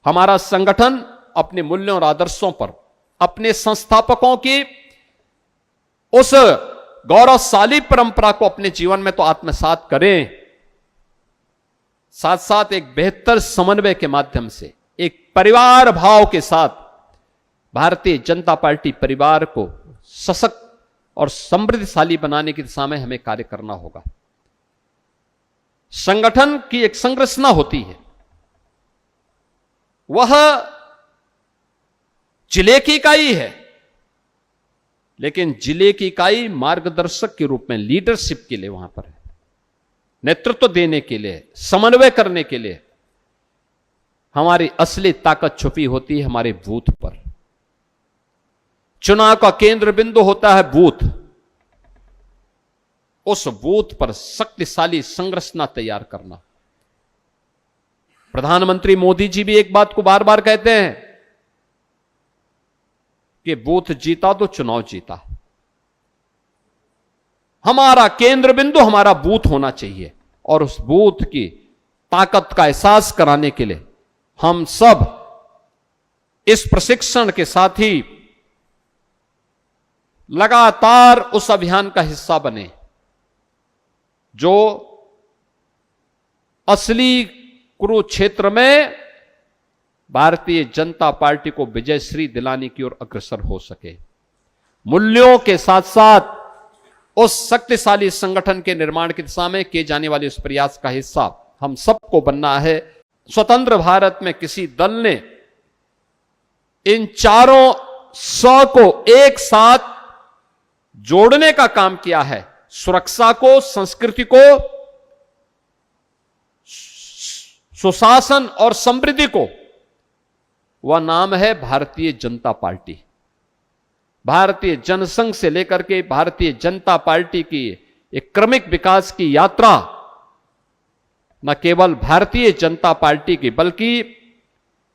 हमारा संगठन अपने मूल्यों और आदर्शों पर, अपने संस्थापकों की उस गौरवशाली परंपरा को अपने जीवन में तो आत्मसात करें, साथ साथ एक बेहतर समन्वय के माध्यम से, एक परिवार भाव के साथ भारतीय जनता पार्टी परिवार को सशक्त और समृद्धशाली बनाने की दिशा में हमें कार्य करना होगा। संगठन की एक संरचना होती है, वह जिले की इकाई है, लेकिन जिले की इकाई मार्गदर्शक के रूप में, लीडरशिप के लिए वहां पर है, नेतृत्व देने के लिए, समन्वय करने के लिए। हमारी असली ताकत छुपी होती है हमारे बूथ पर। चुनाव का केंद्र बिंदु होता है बूथ। उस बूथ पर शक्तिशाली संरचना तैयार करना। प्रधानमंत्री मोदी जी भी एक बात को बार बार कहते हैं कि बूथ जीता तो चुनाव जीता। हमारा केंद्र बिंदु हमारा बूथ होना चाहिए, और उस बूथ की ताकत का एहसास कराने के लिए हम सब इस प्रशिक्षण के साथ ही लगातार उस अभियान का हिस्सा बने जो असली कुरुक्षेत्र में भारतीय जनता पार्टी को विजयश्री दिलाने की ओर अग्रसर हो सके। मूल्यों के साथ साथ उस शक्तिशाली संगठन के निर्माण की दिशा में किए जाने वाले उस प्रयास का हिस्सा हम सबको बनना है। स्वतंत्र भारत में किसी दल ने इन चारों सौ को एक साथ जोड़ने का काम किया है, सुरक्षा को, संस्कृति को, सुशासन और समृद्धि को। वह नाम है भारतीय जनता पार्टी। भारतीय जनसंघ से लेकर के भारतीय जनता पार्टी की एक क्रमिक विकास की यात्रा न केवल भारतीय जनता पार्टी की, बल्कि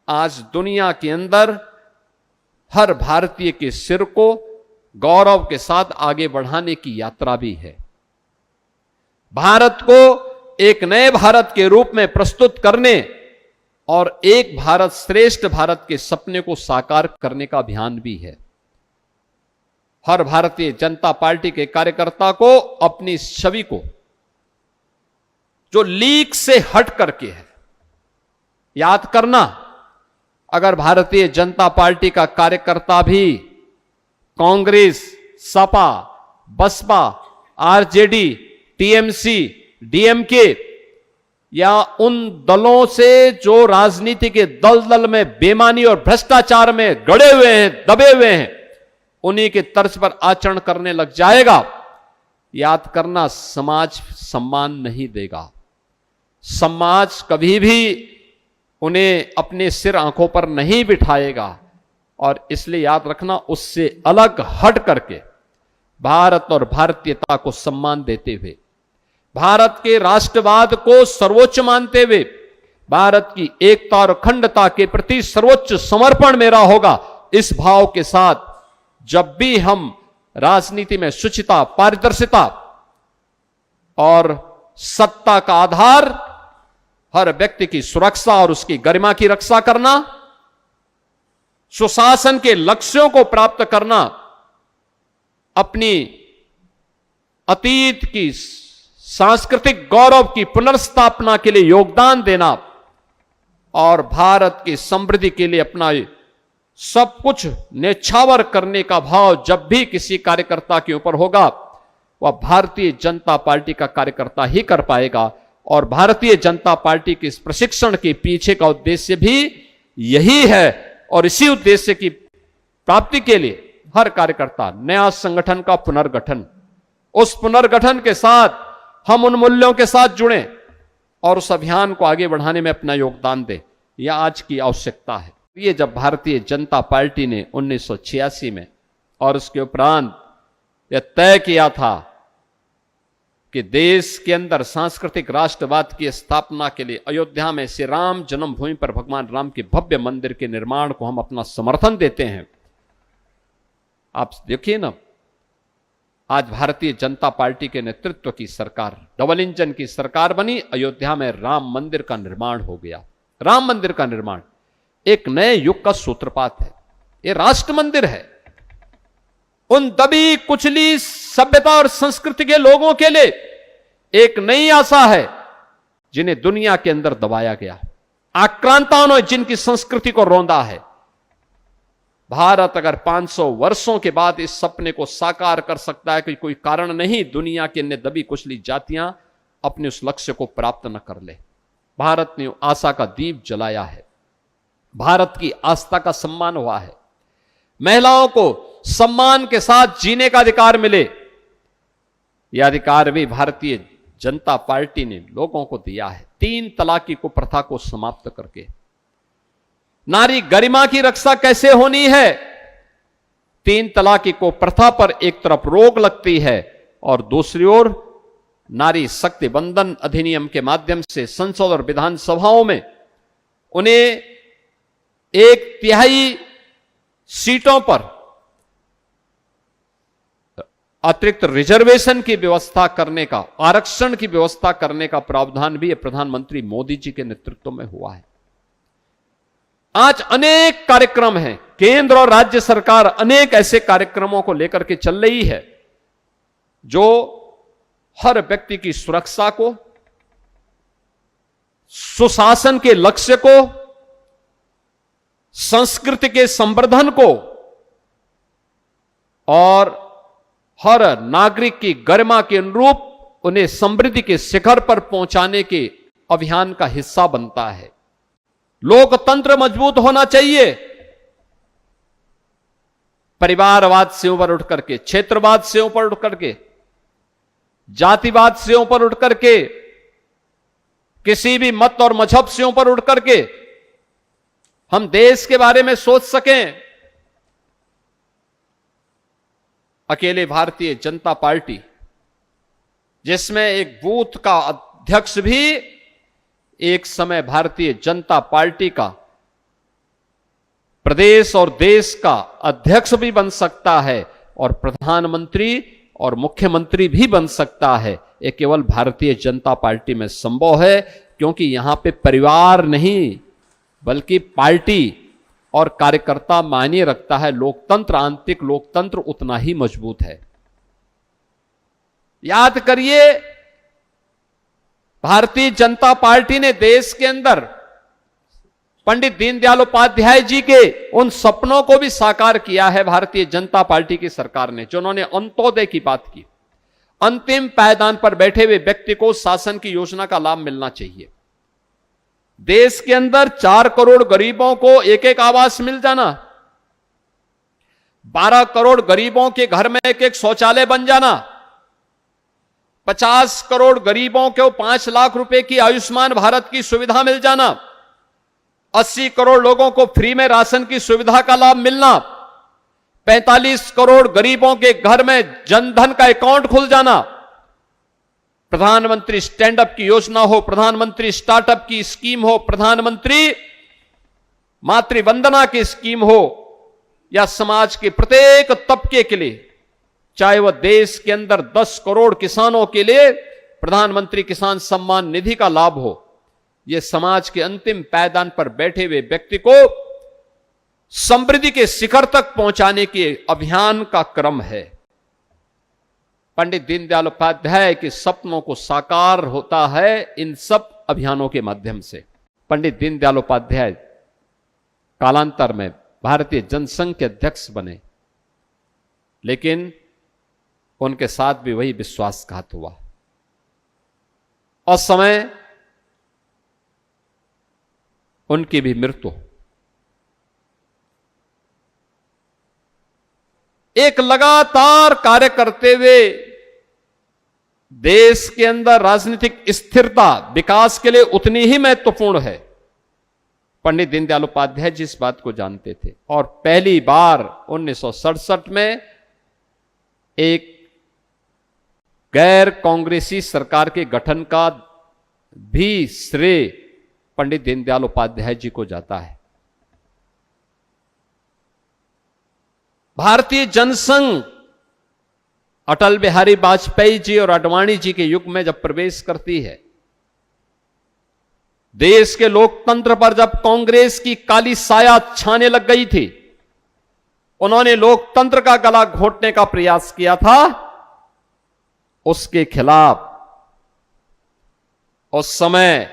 आज दुनिया के अंदर हर भारतीय के सिर को गौरव के साथ आगे बढ़ाने की यात्रा भी है। भारत को एक नए भारत के रूप में प्रस्तुत करने और एक भारत श्रेष्ठ भारत के सपने को साकार करने का अभियान भी है। हर भारतीय जनता पार्टी के कार्यकर्ता को अपनी छवि को, जो लीक से हट करके है, याद करना। अगर भारतीय जनता पार्टी का कार्यकर्ता भी Congress, Sapa, Basapa, RJD, TMC, DMK या उन दलों से जो राजनीति के दलदल में बेईमानी और भ्रष्टाचार में गड़े हुए हैं, दबे हुए हैं, उन्हीं के तर्ज पर आचरण करने लग जाएगा, याद करना, समाज सम्मान नहीं देगा। समाज कभी भी उन्हें अपने सिर आंखों पर नहीं बिठाएगा। और इसलिए याद रखना, उससे अलग हट करके भारत और भारतीयता को सम्मान देते हुए, भारत के राष्ट्रवाद को सर्वोच्च मानते हुए, भारत की एकता और अखंडता के प्रति सर्वोच्च समर्पण मेरा होगा, इस भाव के साथ जब भी हम राजनीति में शुचिता, पारदर्शिता और सत्ता का आधार हर व्यक्ति की सुरक्षा और उसकी गरिमा की रक्षा करना, सुशासन के लक्ष्यों को प्राप्त करना, अपनी अतीत की सांस्कृतिक गौरव की पुनर्स्थापना के लिए योगदान देना और भारत की समृद्धि के लिए अपना सब कुछ न्यौछावर करने का भाव जब भी किसी कार्यकर्ता के ऊपर होगा, वह भारतीय जनता पार्टी का कार्यकर्ता ही कर पाएगा। और भारतीय जनता पार्टी के इस प्रशिक्षण के पीछे का उद्देश्य भी यही है, और इसी उद्देश्य की प्राप्ति के लिए हर कार्यकर्ता नया संगठन का पुनर्गठन, उस पुनर्गठन के साथ हम उन मूल्यों के साथ जुड़ें और उस अभियान को आगे बढ़ाने में अपना योगदान दें, यह आज की आवश्यकता है। ये जब भारतीय जनता पार्टी ने 1986 में और उसके उपरांत यह तय किया था कि देश के अंदर सांस्कृतिक राष्ट्रवाद की स्थापना के लिए अयोध्या में श्री राम जन्मभूमि पर भगवान राम के भव्य मंदिर के निर्माण को हम अपना समर्थन देते हैं। आप देखिए ना, आज भारतीय जनता पार्टी के नेतृत्व की सरकार, डबल इंजन की सरकार बनी, अयोध्या में राम मंदिर का निर्माण हो गया। राम मंदिर का निर्माण एक नए युग का सूत्रपात है। ये राष्ट्र मंदिर है उन दबी कुचली सभ्यता और संस्कृति के लोगों के लिए एक नई आशा है जिन्हें दुनिया के अंदर दबाया गया, आक्रांताओं ने जिनकी संस्कृति को रौंदा है। भारत अगर 500 वर्षों के बाद इस सपने को साकार कर सकता है कि कोई कारण नहीं दुनिया की अन्य दबी कुचली जातियां अपने उस लक्ष्य को प्राप्त न कर ले। भारत ने आशा का दीप जलाया है, भारत की आस्था का सम्मान हुआ है, महिलाओं को सम्मान के साथ जीने का अधिकार मिले, यह अधिकार भी भारतीय जनता पार्टी ने लोगों को दिया है। 3 तलाक की कुप्रथा को समाप्त करके नारी गरिमा की रक्षा कैसे होनी है? 3 तलाक की कुप्रथा पर एक तरफ रोक लगती है और दूसरी ओर नारी शक्ति बंधन अधिनियम के माध्यम से संसद और विधानसभाओं में उन्हें 1/3 सीटों पर अतिरिक्त रिजर्वेशन की व्यवस्था करने का, आरक्षण की व्यवस्था करने का प्रावधान भी प्रधानमंत्री मोदी जी के नेतृत्व में हुआ है। आज अनेक कार्यक्रम हैं, केंद्र और राज्य सरकार अनेक ऐसे कार्यक्रमों को लेकर के चल रही है जो हर व्यक्ति की सुरक्षा को, सुशासन के लक्ष्य को, संस्कृति के संवर्धन को और हर नागरिक की गरिमा के अनुरूप उन्हें समृद्धि के शिखर पर पहुंचाने के अभियान का हिस्सा बनता है। लोकतंत्र मजबूत होना चाहिए। परिवारवाद से ऊपर उठ करके, क्षेत्रवाद से ऊपर उठ करके, जातिवाद से ऊपर उठ करके, किसी भी मत और मजहब से ऊपर उठ करके हम देश के बारे में सोच सकें। अकेले भारतीय जनता पार्टी, जिसमें एक बूथ का अध्यक्ष भी एक समय भारतीय जनता पार्टी का प्रदेश और देश का अध्यक्ष भी बन सकता है और प्रधानमंत्री और मुख्यमंत्री भी बन सकता है, ये केवल भारतीय जनता पार्टी में संभव है, क्योंकि यहां पे परिवार नहीं बल्कि पार्टी और कार्यकर्ता मायने रखता है। लोकतंत्र, आंतरिक लोकतंत्र उतना ही मजबूत है। याद करिए, भारतीय जनता पार्टी ने देश के अंदर पंडित दीनदयाल उपाध्याय जी के उन सपनों को भी साकार किया है। भारतीय जनता पार्टी की सरकार ने, जिन्होंने अंत्योदय की बात की, अंतिम पायदान पर बैठे हुए व्यक्ति को शासन की योजना का लाभ मिलना चाहिए। देश के अंदर 4 करोड़ गरीबों को एक एक आवास मिल जाना, 12 करोड़ गरीबों के घर में एक एक शौचालय बन जाना, 50 करोड़ गरीबों को 5 लाख रुपए की आयुष्मान भारत की सुविधा मिल जाना, 80 करोड़ लोगों को फ्री में राशन की सुविधा का लाभ मिलना, 45 करोड़ गरीबों के घर में जनधन का अकाउंट खुल जाना, प्रधानमंत्री स्टैंड अप की योजना हो, प्रधानमंत्री स्टार्टअप की स्कीम हो, प्रधानमंत्री मातृवंदना की स्कीम हो, या समाज के प्रत्येक तबके के लिए, चाहे वह देश के अंदर 10 करोड़ किसानों के लिए प्रधानमंत्री किसान सम्मान निधि का लाभ हो, यह समाज के अंतिम पायदान पर बैठे हुए व्यक्ति को समृद्धि के शिखर तक पहुंचाने के अभियान का क्रम है। पंडित दीनदयाल उपाध्याय के सपनों को साकार होता है इन सब अभियानों के माध्यम से। पंडित दीनदयाल उपाध्याय कालांतर में भारतीय जनसंघ के अध्यक्ष बने, लेकिन उनके साथ भी वही विश्वासघात हुआ। उस समय उनकी भी मृत्यु। एक लगातार कार्य करते हुए देश के अंदर राजनीतिक स्थिरता विकास के लिए उतनी ही महत्वपूर्ण है। पंडित दीनदयाल उपाध्याय जी इस बात को जानते थे और पहली बार 1967 में एक गैर कांग्रेसी सरकार के गठन का भी श्रेय पंडित दीनदयाल उपाध्याय जी को जाता है। भारतीय जनसंघ अटल बिहारी वाजपेयी जी और आडवाणी जी के युग में जब प्रवेश करती है, देश के लोकतंत्र पर जब कांग्रेस की काली साया छाने लग गई थी, उन्होंने लोकतंत्र का गला घोटने का प्रयास किया था। उसके खिलाफ उस समय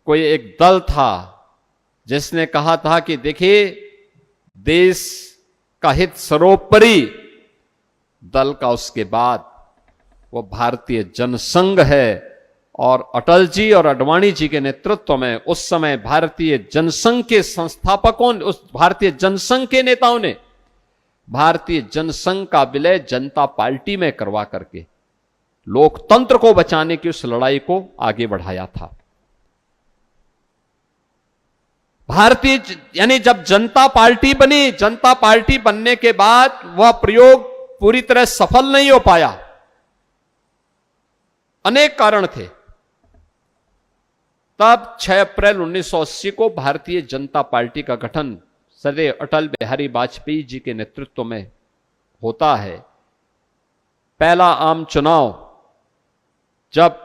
कोई एक दल था जिसने कहा था कि देखिए, देश का हित सर्वोपरि। दल का उसके बाद वो भारतीय जनसंघ है, और अटल जी और आडवाणी जी के नेतृत्व में उस समय भारतीय जनसंघ के संस्थापकों, उस भारतीय जनसंघ के नेताओं ने भारतीय जनसंघ का विलय जनता पार्टी में करवा करके लोकतंत्र को बचाने की उस लड़ाई को आगे बढ़ाया था। भारतीय यानी जब जनता पार्टी बनी, जनता पार्टी बनने के बाद वह प्रयोग पूरी तरह सफल नहीं हो पाया। अनेक कारण थे। तब 6 अप्रैल 1980 को भारतीय जनता पार्टी का गठन सदैव अटल बिहारी वाजपेयी जी के नेतृत्व में होता है। पहला आम चुनाव, जब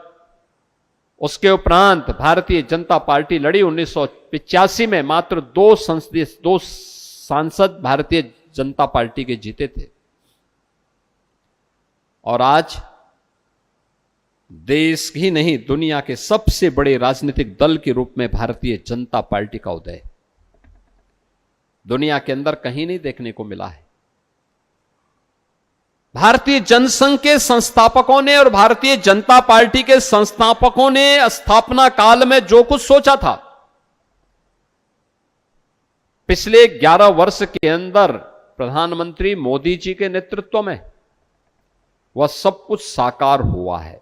उसके उपरांत भारतीय जनता पार्टी लड़ी 1985 में, मात्र 2 सांसद भारतीय जनता पार्टी के जीते थे। और आज देश ही नहीं, दुनिया के सबसे बड़े राजनीतिक दल के रूप में भारतीय जनता पार्टी का उदय दुनिया के अंदर कहीं नहीं देखने को मिला है। भारतीय जनसंघ के संस्थापकों ने और भारतीय जनता पार्टी के संस्थापकों ने स्थापना काल में जो कुछ सोचा था, पिछले 11 वर्ष के अंदर प्रधानमंत्री मोदी जी के नेतृत्व में वह सब कुछ साकार हुआ है।